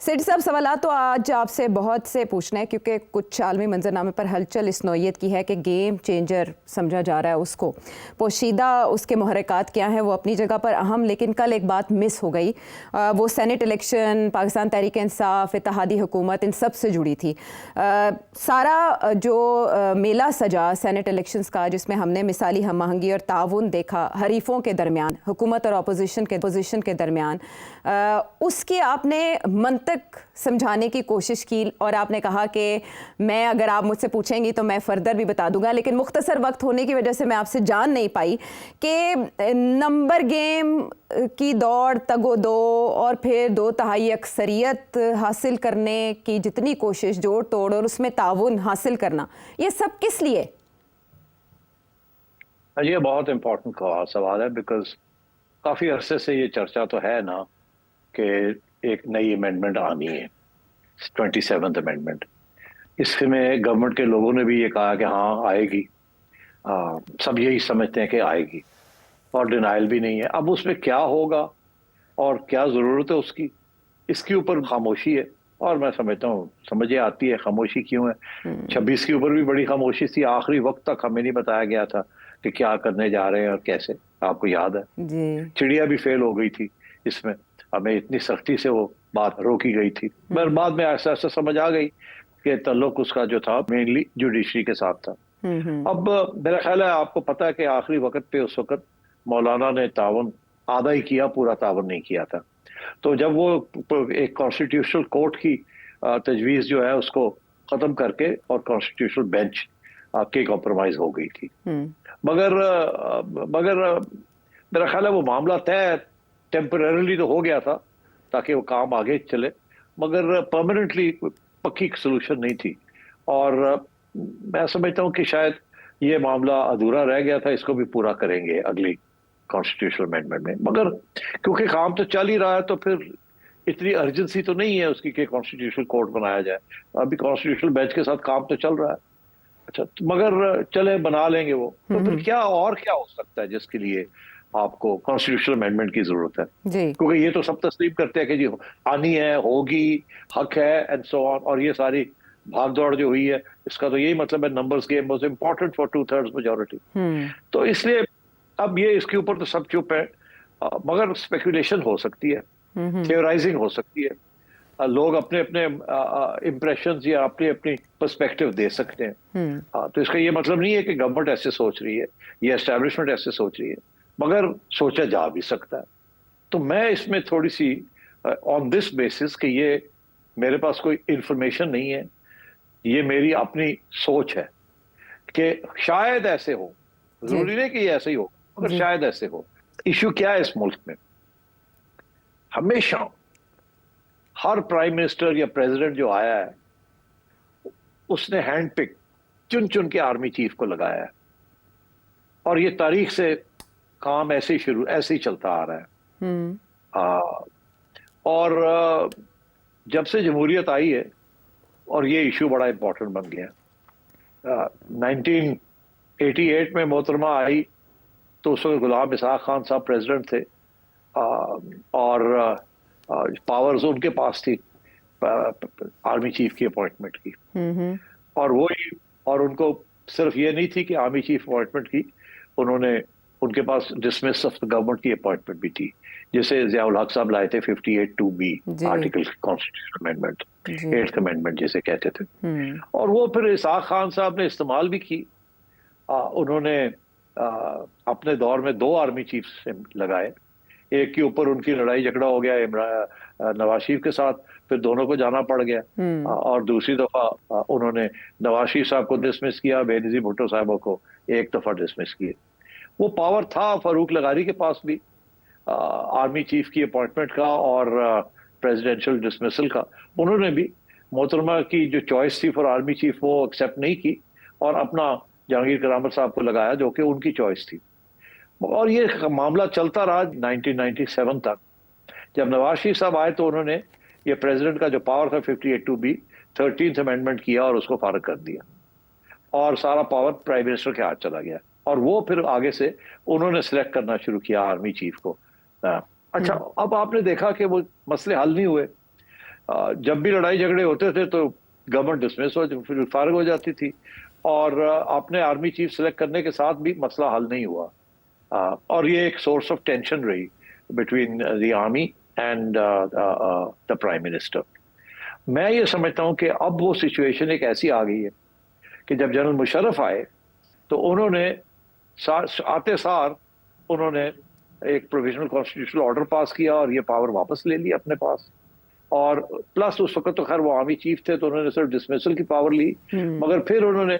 सेठ साहब, सवालात तो आज आपसे बहुत से पूछना है क्योंकि कुछ आलमी मंजरनामे पर हलचल इस नौयत की है कि गेम चेंजर समझा जा रहा है उसको। पोशीदा उसके मुहर्रिकात क्या हैं वो अपनी जगह पर अहम, लेकिन कल एक बात मिस हो गई। वो सेनेट इलेक्शन, पाकिस्तान तहरीक इंसाफ, इत्तेहादी हुकूमत, इन सब से जुड़ी थी। सारा जो मेला सजा सेनेट इलेक्शंस का, जिसमें हमने मिसाली हम आहंगी और ताउन देखा हरीफों के दरमियान, हुकूमत और अपोजिशन के दरमियान, उसकी आपने तक समझाने की कोशिश की और आपने कहा कि मैं, अगर आप मुझसे पूछेंगी तो मैं फर्दर भी बता दूंगा, लेकिन मुख्तसर वक्त होने की वजह से मैं आपसे जान नहीं पाई कि नंबर गेम की दौड़, तगो-दो और फिर 2/3 अक्सरियत हासिल करने की जितनी कोशिश, जोड़ तोड़ और उसमें ताउन हासिल करना, ये सब किस लिए? ये बहुत इम्पोर्टेंट सवाल है बिकॉज काफ़ी अरसे से ये चर्चा तो है ना कि एक नई अमेंडमेंट आनी है, 27th अमेंडमेंट। इसमें गवर्नमेंट के लोगों ने भी ये कहा कि हाँ आएगी, सब यही समझते हैं कि आएगी और डिनाइल भी नहीं है। अब उसमें क्या होगा और क्या ज़रूरत है उसकी, इसके ऊपर खामोशी है और मैं समझता हूँ समझ आती है खामोशी क्यों है। 26 के ऊपर भी बड़ी खामोशी थी, आखिरी वक्त तक हमें नहीं बताया गया था कि क्या करने जा रहे हैं और कैसे। आपको याद है जी। चिड़िया भी फेल हो गई थी इसमें, हमें इतनी सख्ती से वो बात रोकी गई थी, मगर बाद में ऐसा ऐसा समझ आ गई कि ताल्लुक उसका जो था मेनली जुडिशरी के साथ था। अब मेरा ख्याल है आपको पता है कि आखिरी वक्त पे उस वक्त मौलाना ने तावन आधा ही किया, पूरा तावन नहीं किया था। तो जब वो एक कॉन्स्टिट्यूशनल कोर्ट की तजवीज़ जो है उसको खत्म करके और कॉन्स्टिट्यूशनल बेंच के कॉम्प्रोमाइज हो गई थी। मगर मगर मेरा ख्याल है वो मामला तय टेम्परेरली तो हो गया था ताकि वो काम आगे चले, मगर परमानेंटली पक्की सोल्यूशन नहीं थी। और मैं समझता हूँ कि शायद ये मामला अधूरा रह गया था, इसको भी पूरा करेंगे अगली कॉन्स्टिट्यूशनल अमेंडमेंट में। मगर क्योंकि काम तो चल ही रहा है तो फिर इतनी अर्जेंसी तो नहीं है उसकी कि कॉन्स्टिट्यूशनल कोर्ट बनाया जाए। अभी कॉन्स्टिट्यूशनल बेंच के साथ काम तो चल रहा है। अच्छा, तो मगर चले बना लेंगे वो, तो फिर क्या और क्या हो सकता है जिसके लिए आपको कॉन्स्टिट्यूशनल अमेंडमेंट की जरूरत है? जी। क्योंकि ये तो सब तस्लीम करते हैं कि जी आनी है, होगी, हक है एंड सो ऑन, और ये सारी भाग दौड़ जो हुई है इसका तो यही मतलब है numbers game was important for 2/3 majority. तो इसलिए अब ये इसके ऊपर तो सब चुप है, मगर स्पेकुलेशन हो सकती है, थियोराइजिंग हो सकती है, लोग अपने अपने इम्प्रेशंस या अपनी अपनी पर्सपेक्टिव दे सकते हैं। तो इसका ये मतलब नहीं है कि गवर्नमेंट ऐसे सोच रही है या एस्टेब्लिशमेंट ऐसे सोच रही है, मगर सोचा जा भी सकता है। तो मैं इसमें थोड़ी सी ऑन दिस बेसिस कि ये मेरे पास कोई इंफॉर्मेशन नहीं है, ये मेरी अपनी सोच है कि शायद ऐसे हो, जी। जरूरी नहीं कि ये ऐसे ही हो, मगर जी। शायद ऐसे हो। इश्यू क्या है इस मुल्क में, हमेशा हर प्राइम मिनिस्टर या प्रेसिडेंट जो आया है उसने हैंड पिक चुन चुन के आर्मी चीफ को लगाया है, और ये तारीख से काम ऐसे ही चलता आ रहा है। और जब से जमहूरियत आई है और ये इशू बड़ा इंपॉर्टेंट बन गया। 1988 में मोहतरमा आई तो उस वक्त गुलाम इसहाक खान साहब प्रेसिडेंट थे, और पावर्स उनके पास थी आर्मी चीफ की अपॉइंटमेंट की। और वो ही, और उनको सिर्फ ये नहीं थी कि आर्मी चीफ अपॉइंटमेंट की, उन्होंने उनके पास डिसमिस ऑफ द गवर्नमेंट की अपॉइंटमेंट भी थी, जिसे जियाउल हक साहब लाए थे 58(2)B article constitution amendment, 8th amendment जिसे कहते थे। और वो फिर इसहाक खान साहब ने इस्तेमाल भी की। उन्होंने अपने दौर में 2 आर्मी चीफ लगाए, एक के ऊपर उनकी लड़ाई झगड़ा हो गया नवाज शरीफ के साथ, फिर दोनों को जाना पड़ गया। और दूसरी दफा उन्होंने नवाज शरीफ साहब को डिसमिस किया, बेनजीर भुट्टो साहब को एक दफा डिसमिस किए। वो पावर था फारूक लगारी के पास भी, आर्मी चीफ की अपॉइंटमेंट का और प्रेसिडेंशियल डिसमिसल का। उन्होंने भी मोहतरमा की जो चॉइस थी फॉर आर्मी चीफ वो एक्सेप्ट नहीं की और अपना जहांगीर करामत साहब को लगाया जो कि उनकी चॉइस थी। और ये मामला चलता रहा 1997 तक। जब नवाज शरीफ साहब आए तो उन्होंने ये प्रेसिडेंट का जो पावर था 58(2)B 13th अमेंडमेंट किया और उसको फारग कर दिया, और सारा पावर प्राइम मिनिस्टर के हाथ चला गया। और वो फिर आगे से उन्होंने सिलेक्ट करना शुरू किया आर्मी चीफ को। अच्छा, अब आपने देखा कि वो मसले हल नहीं हुए। जब भी लड़ाई झगड़े होते थे तो गवर्नमेंट डिसमिस हो फिर फारिग हो जाती थी, और आपने आर्मी चीफ सेलेक्ट करने के साथ भी मसला हल नहीं हुआ। और ये एक सोर्स ऑफ टेंशन रही between the army and the prime minister. मैं ये समझता हूँ कि अब वो सिचुएशन एक ऐसी आ गई है कि जब जनरल मुशर्रफ आए तो उन्होंने आते सार उन्होंने एक प्रोविजनल कॉन्स्टिट्यूशनल ऑर्डर पास किया और ये पावर वापस ले ली अपने पास। और प्लस उस वक्त तो खैर वो आर्मी चीफ थे तो उन्होंने सिर्फ डिसमिसल की पावर ली, मगर फिर उन्होंने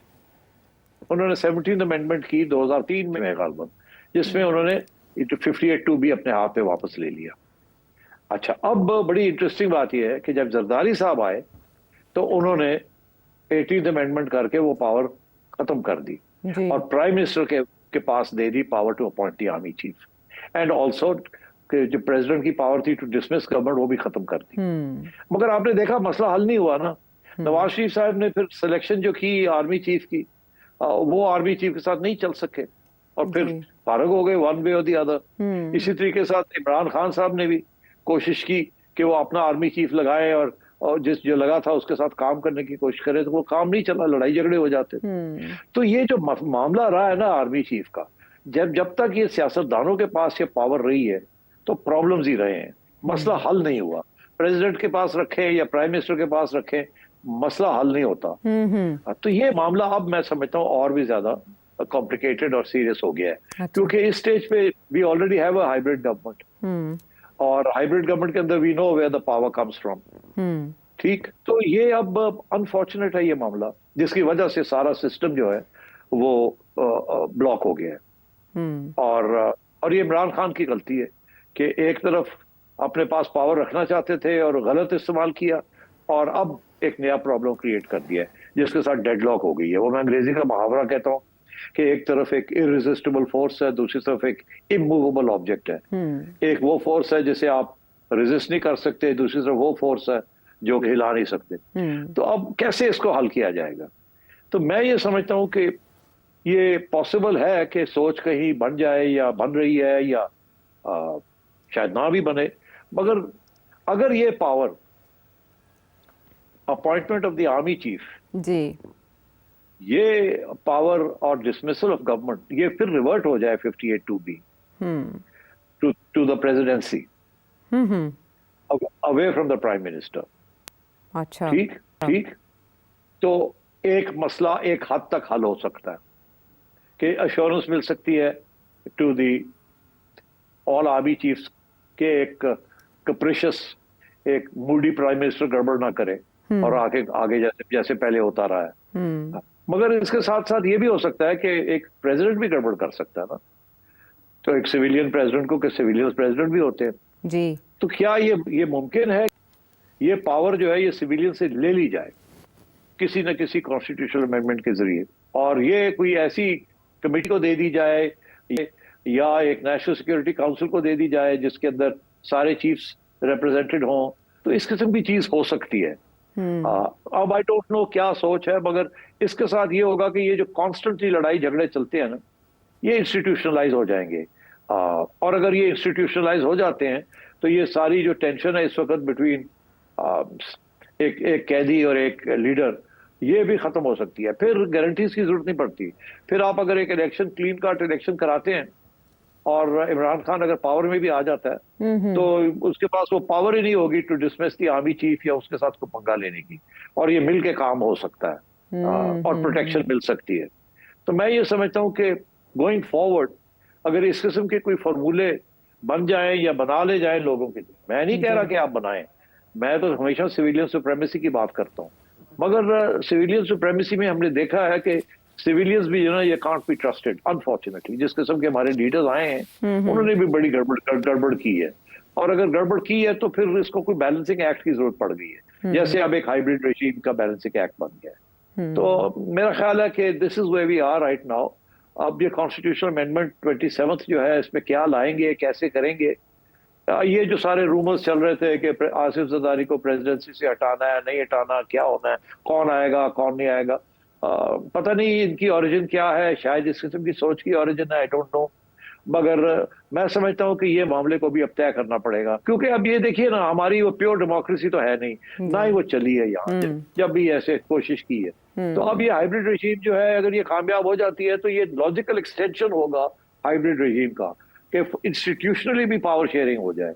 17th अमेंडमेंट की 2003 में गालबन, जिसमें उन्होंने 58(2) भी अपने हाथ पे वापस ले लिया। अच्छा, अब बड़ी इंटरेस्टिंग बात यह है कि जब जरदारी साहब आए तो उन्होंने 18th अमेंडमेंट करके वो पावर खत्म कर दी और प्राइम मिनिस्टर के पास दे दी power to appoint the army chief, and also जो प्रेसिडेंट की पावर थी टू डिसमिस गवर्नमेंट वो भी खत्म कर दी। मगर आपने देखा मसला हल नहीं हुआ ना। नवाज शरीफ साहब ने फिर सिलेक्शन जो की आर्मी चीफ की, वो आर्मी चीफ के साथ नहीं चल सके और फिर फारग हो गए वन वे और दी अदर। इसी तरीके से इमरान खान साहब ने भी कोशिश की कि वो अपना आर्मी चीफ लगाए और जिस जो लगा था उसके साथ काम करने की कोशिश करे, तो वो काम नहीं चला, लड़ाई झगड़े हो जाते। तो ये जो मामला रहा है ना आर्मी चीफ का, जब तक ये सियासतदानों के पास ये पावर रही है तो प्रॉब्लम्स ही रहे हैं, मसला हल नहीं हुआ। प्रेसिडेंट के पास रखें या प्राइम मिनिस्टर के पास रखें, मसला हल नहीं होता। तो ये मामला अब मैं समझता हूँ और भी ज्यादा कॉम्प्लिकेटेड और सीरियस हो गया है, क्योंकि इस स्टेज पे we already have a hybrid government, और हाइब्रिड गवर्नमेंट के अंदर we know where the power comes from. ठीक, तो ये अब अनफॉर्चुनेट है ये मामला, जिसकी वजह से सारा सिस्टम जो है वो ब्लॉक हो गया है। और ये इमरान खान की गलती है कि एक तरफ अपने पास पावर रखना चाहते थे और गलत इस्तेमाल किया, और अब एक नया प्रॉब्लम क्रिएट कर दिया है जिसके साथ डेडलॉक हो गई है। वो मैं अंग्रेजी का मुहावरा कहता हूँ कि एक तरफ एक इररेसिस्टिबल फोर्स है, दूसरी तरफ एक इमूवेबल ऑब्जेक्ट है। एक वो फोर्स है जिसे आप रेजिस्ट नहीं कर सकते, दूसरी तरफ वो फोर्स है जो हिला नहीं सकते। तो अब कैसे इसको हल किया जाएगा? तो मैं ये समझता हूं कि ये पॉसिबल है कि सोच कहीं बन जाए या बन रही है या शायद ना भी बने, मगर अगर ये power appointment of the army chief जी, ये पावर और डिसमिसल ऑफ गवर्नमेंट ये फिर रिवर्ट हो जाए 58(2)(b to the presidency away from the prime minister. अच्छा, ठीक, तो एक मसला एक हद तक हल हो सकता है कि अश्योरेंस मिल सकती है to the all army chiefs के एक कैप्रिशियस, एक मूडी प्राइम मिनिस्टर गड़बड़ ना करे और आगे जैसे पहले होता रहा है। मगर इसके साथ साथ ये भी हो सकता है कि एक प्रेसिडेंट भी गड़बड़ कर सकता है ना, तो एक सिविलियन प्रेसिडेंट को, कि सिविलियन प्रेसिडेंट भी होते हैं जी, तो क्या ये मुमकिन है ये पावर जो है ये सिविलियन से ले ली जाए किसी न किसी कॉन्स्टिट्यूशनल अमेंडमेंट के जरिए, और ये कोई ऐसी कमेटी को दे दी जाए या एक नेशनल सिक्योरिटी काउंसिल को दे दी जाए जिसके अंदर सारे चीफ्स रिप्रेजेंटेड हों, तो इस किस्म की चीज हो सकती है। अब आई डोंट नो क्या सोच है, मगर इसके साथ ये होगा कि ये जो कॉन्स्टेंटली लड़ाई झगड़े चलते हैं ना, ये इंस्टीट्यूशनलाइज हो जाएंगे, और अगर ये इंस्टीट्यूशनलाइज हो जाते हैं तो ये सारी जो टेंशन है इस वक्त बिटवीन एक कैदी और एक लीडर, ये भी खत्म हो सकती है। फिर गारंटीज की जरूरत नहीं पड़ती। फिर आप अगर एक इलेक्शन, क्लीन कार्ट इलेक्शन कराते हैं और इमरान खान अगर पावर में भी आ जाता है तो उसके पास वो पावर ही नहीं होगी to dismiss the army chief या उसके साथ को पंगा लेने की, और ये मिल के काम हो सकता है और प्रोटेक्शन मिल सकती है। तो मैं ये समझता हूँ कि गोइंग फॉरवर्ड अगर इस किस्म के कोई फॉर्मूले बन जाए या बना ले जाए लोगों के लिए, मैं नहीं कह रहा कि आप बनाएं, मैं तो हमेशा सिविलियन सुप्रीमेसी की बात करता हूँ, मगर सिविलियन सुप्रीमेसी में हमने देखा है कि सिविलियंस भी ये कांट बी ट्रस्टेड अनफॉर्चुनेटली। जिस किस्म के हमारे लीडर्स आए हैं उन्होंने भी बड़ी गड़बड़ की है, और अगर गड़बड़ की है तो फिर इसको कोई बैलेंसिंग एक्ट की जरूरत पड़ गई है, जैसे अब एक हाइब्रिड रेजीम का बैलेंसिंग एक्ट बन गया है। तो मेरा ख्याल है कि this is where we are right now. अब ये कॉन्स्टिट्यूशनल अमेंडमेंट 27th जो है इसमें क्या लाएंगे, कैसे करेंगे, ये जो सारे रूमर्स चल रहे थे कि आसिफ जरदारी को प्रेसिडेंसी से हटाना है, नहीं हटाना, क्या होना है, कौन आएगा कौन नहीं आएगा, पता नहीं इनकी ओरिजिन क्या है, शायद इस किस्म की सोच की ओरिजिन है, आई डोंट नो। मगर मैं समझता हूँ कि ये मामले को भी अब तय करना पड़ेगा, क्योंकि अब ये देखिए ना, हमारी वो प्योर डेमोक्रेसी तो है नहीं, ना ही वो चली है यहाँ जब भी ऐसे कोशिश की है। तो अब ये हाइब्रिड रेजीम जो है, अगर ये कामयाब हो जाती है तो ये लॉजिकल एक्सटेंशन होगा हाइब्रिड रेजीम का, कि इंस्टीट्यूशनली भी पावर शेयरिंग हो जाए।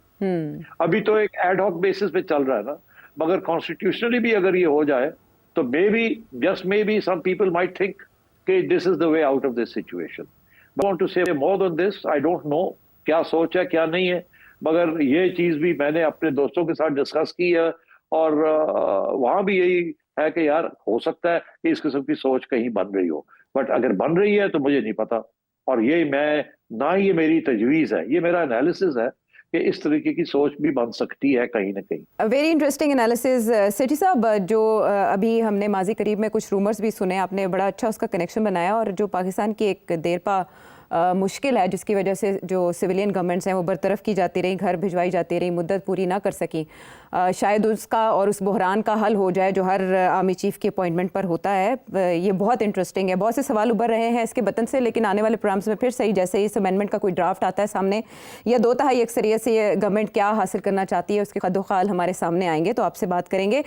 अभी तो एक एड हॉक बेसिस पे चल रहा है ना, मगर कॉन्स्टिट्यूशनली भी अगर ये हो जाए तो maybe, just maybe, some people might think कि this is the way out of this situation. I want to say more than this, I don't know क्या सोच है क्या नहीं है, मगर ये चीज भी मैंने अपने दोस्तों के साथ डिस्कस की है, और वहां भी यही है कि यार हो सकता है कि इस किस्म की सोच कहीं बन रही हो, बट अगर बन रही है तो मुझे नहीं पता, और ये मैं ना, ये मेरी तजवीज़ है, ये मेरा एनालिसिस है कि इस तरीके की सोच भी बन सकती है कहीं ना कहीं। वेरी इंटरेस्टिंग एनालिसिस सेठी साहब। जो अभी हमने माजी करीब में कुछ रूमर्स भी सुने, आपने बड़ा अच्छा उसका कनेक्शन बनाया, और जो पाकिस्तान की एक देरपा मुश्किल है जिसकी वजह से जो सिविलियन गवर्नमेंट्स हैं वो बरतरफ की जाती रही, घर भिजवाई जाती रही, मुद्दत पूरी ना कर सकी, शायद उसका और उस बहरान का हल हो जाए जो हर आर्मी चीफ की अपॉइंटमेंट पर होता है। ये बहुत इंटरेस्टिंग है, बहुत से सवाल उभर रहे हैं इसके बतन से, लेकिन आने वाले प्रोग्राम्स में फिर सही जैसे इस अमेंडमेंट का कोई ड्राफ्ट आता है सामने, या 2/3 अक्सरियत से ये गवर्नमेंट क्या हासिल करना चाहती है उसके कदोखाल हमारे सामने आएंगे तो आपसे बात करेंगे।